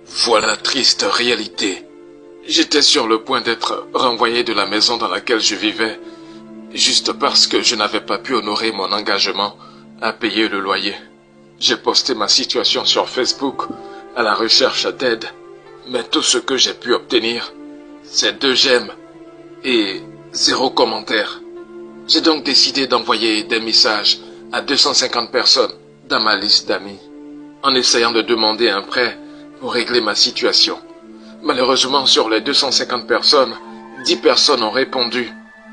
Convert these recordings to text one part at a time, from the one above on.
Voilà la triste réalité. J'étais sur le point d'être renvoyé de la maison dans laquelle je vivais, juste parce que je n'avais pas pu honorer mon engagement à payer le loyer. J'ai posté ma situation sur Facebook à la recherche d'aide, mais tout ce que j'ai pu obtenir, c'est 2 j'aime et 0 commentaire. J'ai donc décidé d'envoyer des messages à 250 personnes dans ma liste d'amis, en essayant de demander un prêt pour régler ma situation. Malheureusement, sur les 250 personnes, 10 personnes ont répondu.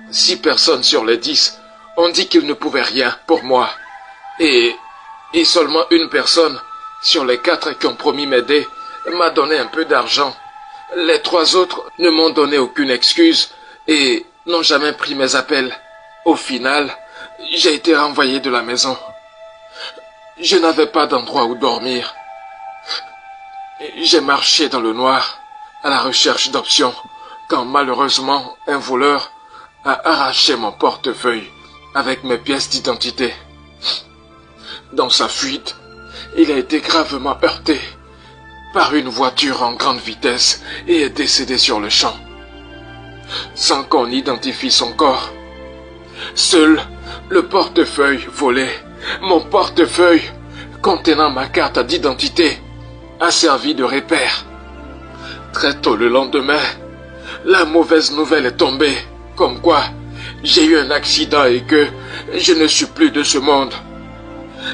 6 personnes sur les 10 ont dit qu'ils ne pouvaient rien pour moi. Et seulement 1 personne sur les 4 qui ont promis m'aider m'a donné un peu d'argent. Les 3 autres ne m'ont donné aucune excuse et n'ont jamais pris mes appels. Au final, j'ai été renvoyé de la maison. Je n'avais pas d'endroit où dormir. J'ai marché dans le noir à la recherche d'options quand malheureusement un voleur a arraché mon portefeuille avec mes pièces d'identité. Dans sa fuite, il a été gravement heurté par une voiture en grande vitesse et est décédé sur le champ, sans qu'on identifie son corps. Seul le portefeuille volé, mon portefeuille contenant ma carte d'identité, a servi de repère. Très tôt le lendemain, la mauvaise nouvelle est tombée, comme quoi j'ai eu un accident et que je ne suis plus de ce monde.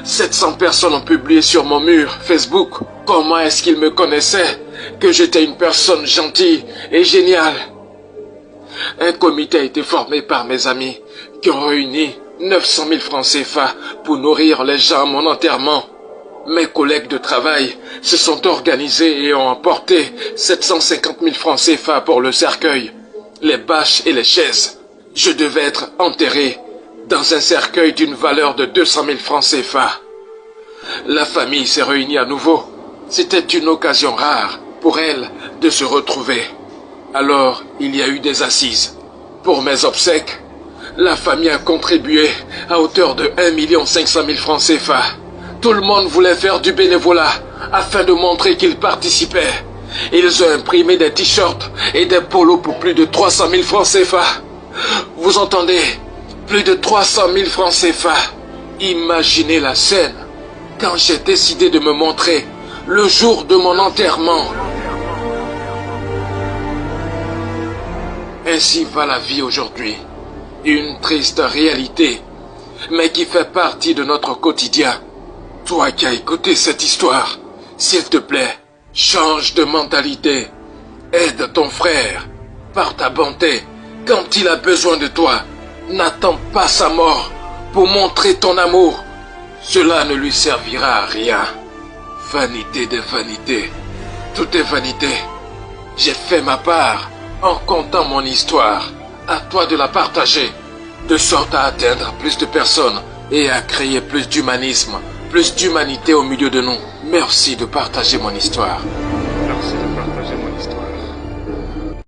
700 personnes ont publié sur mon mur Facebook comment est-ce qu'ils me connaissaient, que j'étais une personne gentille et géniale. Un comité a été formé par mes amis qui ont réuni 900 000 francs CFA pour nourrir les gens à mon enterrement. Mes collègues de travail se sont organisés et ont apporté 750 000 francs CFA pour le cercueil, les bâches et les chaises. Je devais être enterré dans un cercueil d'une valeur de 200 000 francs CFA. La famille s'est réunie à nouveau. C'était une occasion rare pour elle de se retrouver. Alors, il y a eu des assises. Pour mes obsèques, la famille a contribué à hauteur de 1 500 000 francs CFA. Tout le monde voulait faire du bénévolat afin de montrer qu'ils participaient. Ils ont imprimé des t-shirts et des polos pour plus de 300 000 francs CFA. Vous entendez? Plus de 300 000 francs CFA. Imaginez la scène quand j'ai décidé de me montrer le jour de mon enterrement. Ainsi va la vie aujourd'hui. Une triste réalité, mais qui fait partie de notre quotidien. Toi qui as écouté cette histoire, s'il te plaît, change de mentalité. Aide ton frère par ta bonté quand il a besoin de toi. N'attends pas sa mort pour montrer ton amour. Cela ne lui servira à rien. Vanité de vanité. Tout est vanité. J'ai fait ma part en contant mon histoire. À toi de la partager, de sorte à atteindre plus de personnes et à créer plus d'humanisme, plus d'humanité au milieu de nous. Merci de partager mon histoire. Merci.